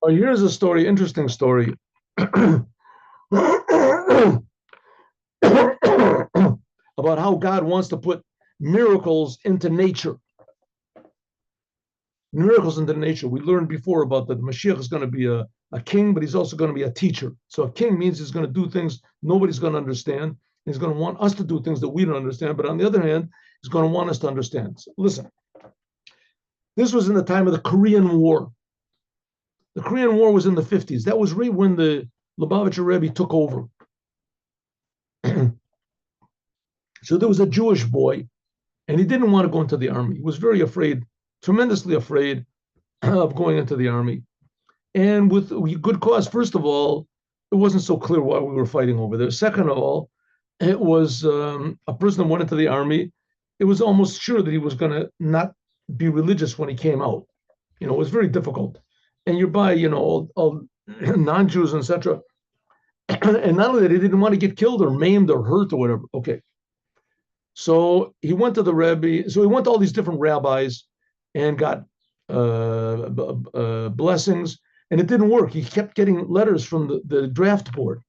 Here's a story, interesting story. About how God wants to put miracles into nature. Miracles into nature. We learned before about that the Mashiach is going to be a king, but he's also going to be a teacher. So a king means he's going to do things nobody's going to understand. He's going to want us to do things that we don't understand. But on the other hand, he's going to want us to understand. So listen, this was in the time of the Korean War. The Korean War was in the 50s. That was right when the Lubavitcher Rebbe took over. So there was a Jewish boy, and he didn't want to go into the army. He was very afraid, tremendously afraid of going into the army. And with good cause. First of all, it wasn't so clear why we were fighting over there. Second of all, it was a person that went into the army. It was almost sure that he was going to not be religious when he came out. It was very difficult. And you're by, all non-Jews, etc. And not only that, he didn't want to get killed or maimed or hurt or whatever. Okay. So he went to the Rebbe. So he went to all these different rabbis and got blessings, and it didn't work. He kept getting letters from the draft board.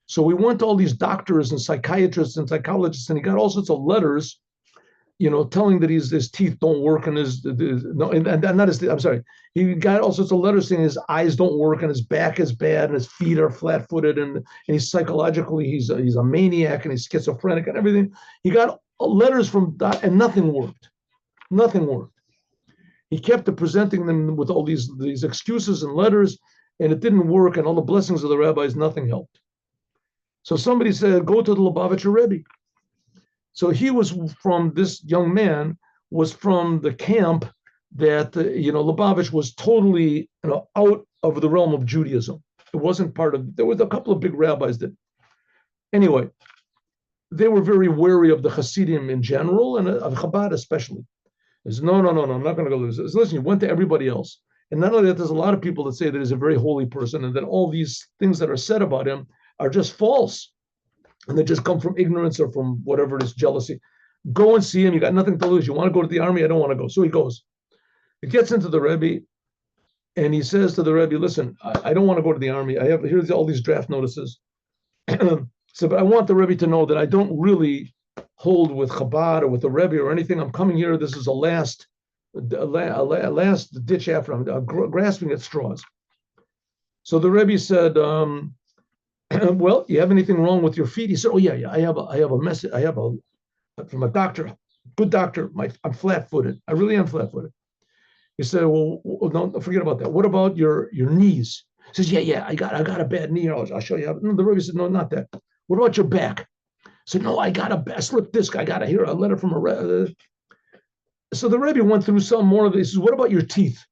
So we went to all these doctors and psychiatrists and psychologists, and he got all sorts of letters, telling that his teeth don't work and not his teeth, I'm sorry. He got all sorts of letters saying his eyes don't work and his back is bad and his feet are flat-footed and he's psychologically, he's a maniac and he's schizophrenic and everything. He got letters from that and nothing worked. Nothing worked. He kept presenting them with all these excuses and letters, and it didn't work, and all the blessings of the rabbis, nothing helped. So somebody said, go to the Lubavitcher Rebbe. So this young man was from the camp that, Lubavitch was totally out of the realm of Judaism. It wasn't there was a couple of big rabbis that, anyway, they were very wary of the Hasidim in general and of Chabad especially. He said, no, I'm not going to go. Listen, you went to everybody else. And not only that, there's a lot of people that say that he's a very holy person and that all these things that are said about him are just false. And they just come from ignorance or from whatever it is, jealousy. Go and see him. You got nothing to lose. You want to go to the army? I don't want to go. So he goes. He gets into the Rebbe, and he says to the Rebbe, listen, I don't want to go to the army. Here's all these draft notices. So, but I want the Rebbe to know that I don't really hold with Chabad or with the Rebbe or anything. I'm coming here. This is a last ditch after I'm grasping at straws. So the Rebbe said, well, you have anything wrong with your feet? He said, oh yeah. I have a message. I have from a doctor, good doctor. I'm flat-footed. I really am flat-footed. He said, well, no, forget about that. What about your knees? He says, yeah. I got a bad knee. I'll show you. No, the Rebbe said, no, not that. What about your back? I said, no, I got a slip disc. I got a letter from a Rebbe. So the Rebbe went through some more of it. He says, what about your teeth?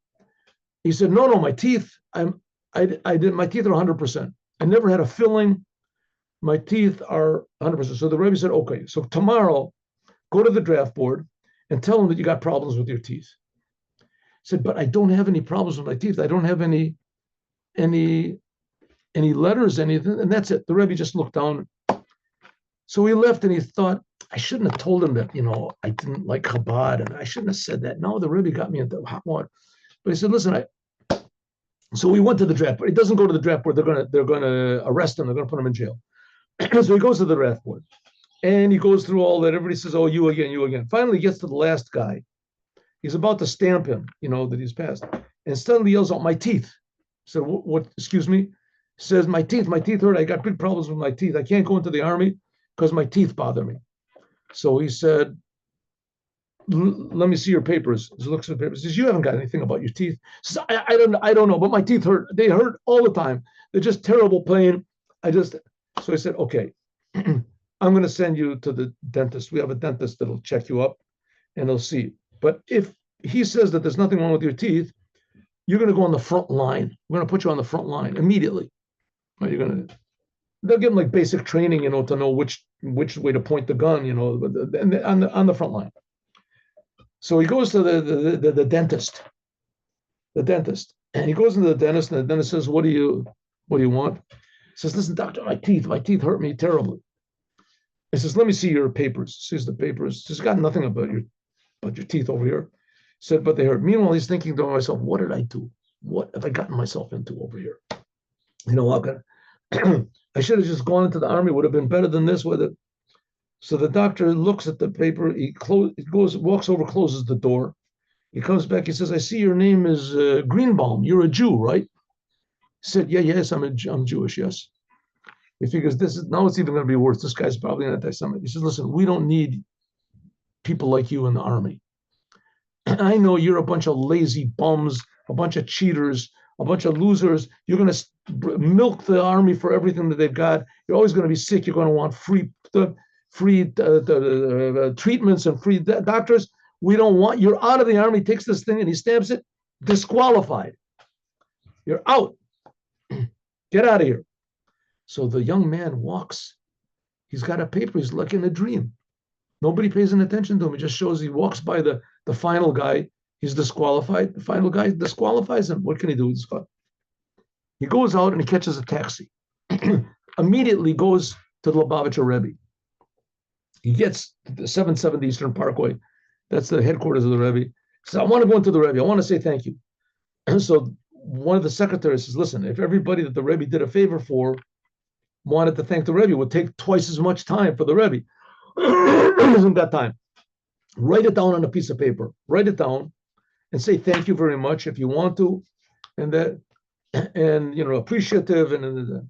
He said, no, my teeth. My teeth are 100%. I never had a filling. My teeth are 100%. So the Rebbe said, okay, so tomorrow, go to the draft board and tell them that you got problems with your teeth. He said, but I don't have any problems with my teeth. I don't have any letters, anything. And that's it. The Rebbe just looked down. So he left and he thought, I shouldn't have told him that, I didn't like Chabad and I shouldn't have said that. No, the Rebbe got me into hot water. But he said, listen, so we went to the draft board. He doesn't go to the draft board. They're gonna arrest him. They're gonna put him in jail. So he goes to the draft board, and he goes through all that. Everybody says, "Oh, you again." Finally, he gets to the last guy. He's about to stamp him, that he's passed, and suddenly yells out, "My teeth!" So what? Excuse me. He says, "My teeth hurt. I got big problems with my teeth. I can't go into the army because my teeth bother me." So he said, let me see your papers. He looks at the papers. He says, you haven't got anything about your teeth. He says, I don't know, but my teeth hurt. They hurt all the time. They're just terrible pain. So I said, okay, I'm going to send you to the dentist. We have a dentist that'll check you up and they'll see. But if he says that there's nothing wrong with your teeth, you're going to go on the front line. We're going to put you on the front line immediately. They'll give him like basic training, to know which way to point the gun, on the front line. So he goes to the dentist, and he goes into the dentist, and the dentist says, what do you want? He says, listen, doctor, my teeth hurt me terribly. He says, let me see your papers. He says the papers. He says, got nothing about your teeth over here. He said, but they hurt. Meanwhile, he's thinking to himself, what did I do? what have I gotten myself into over here? I should have just gone into the army, would have been better than this with it. So the doctor looks at the paper, walks over, closes the door. He comes back, he says, I see your name is Greenbaum. You're a Jew, right? He said, yes, I'm Jewish, yes. He figures now it's even going to be worse. This guy's probably an anti-Semite. He says, listen, we don't need people like you in the army. I know you're a bunch of lazy bums, a bunch of cheaters, a bunch of losers. You're going to milk the army for everything that they've got. You're always going to be sick. You're going to want free treatments and free doctors. We don't want, you're out of the army. He takes this thing and he stamps it, disqualified. You're out. Get out of here. So the young man walks. He's got a paper. He's like in a dream. Nobody pays any attention to him. It just shows he walks by the final guy. He's disqualified. The final guy disqualifies him. What can he do? He goes out and he catches a taxi. Immediately goes to the Lubavitcher Rebbe. He gets the 770 Eastern Parkway. That's the headquarters of the Rebbe. He says, I want to go into the Rebbe. I want to say thank you. And so one of the secretaries says, listen, if everybody that the Rebbe did a favor for wanted to thank the Rebbe, it would take twice as much time for the Rebbe. Hasn't got time. Write it down on a piece of paper. Write it down and say thank you very much if you want to, and appreciative and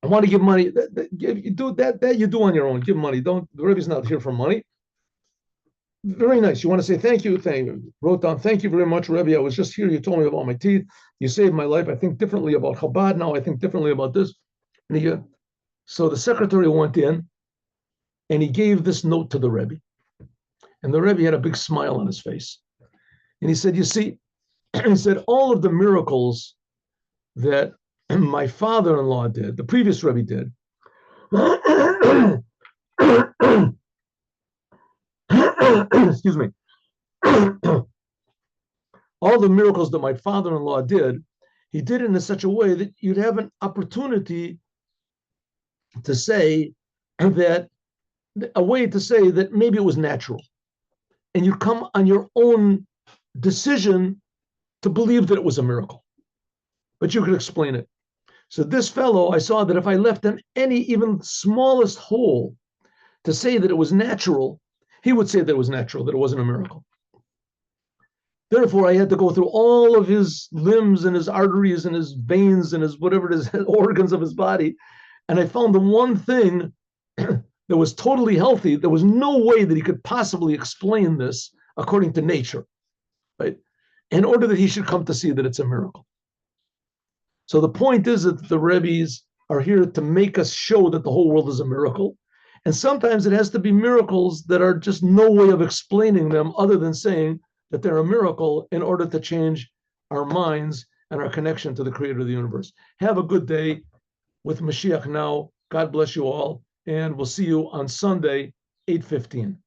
I want to give money. You do that you do on your own. Give money. The Rebbe's not here for money. Very nice. You want to say thank you? Thank you. Wrote down, thank you very much, Rebbe. I was just here. You told me about my teeth. You saved my life. I think differently about Chabad now. I think differently about this. So the secretary went in and he gave this note to the Rebbe. And the Rebbe had a big smile on his face. And he said, you see, he said, all of the miracles that my father-in-law did, the previous Rebbe did, excuse me, all the miracles that my father-in-law did, he did it in such a way that you'd have an opportunity to say that, a way to say that maybe it was natural. And you come on your own decision to believe that it was a miracle. But you could explain it. So this fellow, I saw that if I left him any even smallest hole to say that it was natural, he would say that it was natural, that it wasn't a miracle. Therefore, I had to go through all of his limbs and his arteries and his veins and his whatever it is, organs of his body. And I found the one thing that was totally healthy. There was no way that he could possibly explain this according to nature, right? In order that he should come to see that it's a miracle. So the point is that the Rebbes are here to make us show that the whole world is a miracle. And sometimes it has to be miracles that are just no way of explaining them other than saying that they're a miracle in order to change our minds and our connection to the creator of the universe. Have a good day with Mashiach now. God bless you all. And we'll see you on Sunday, 8:15.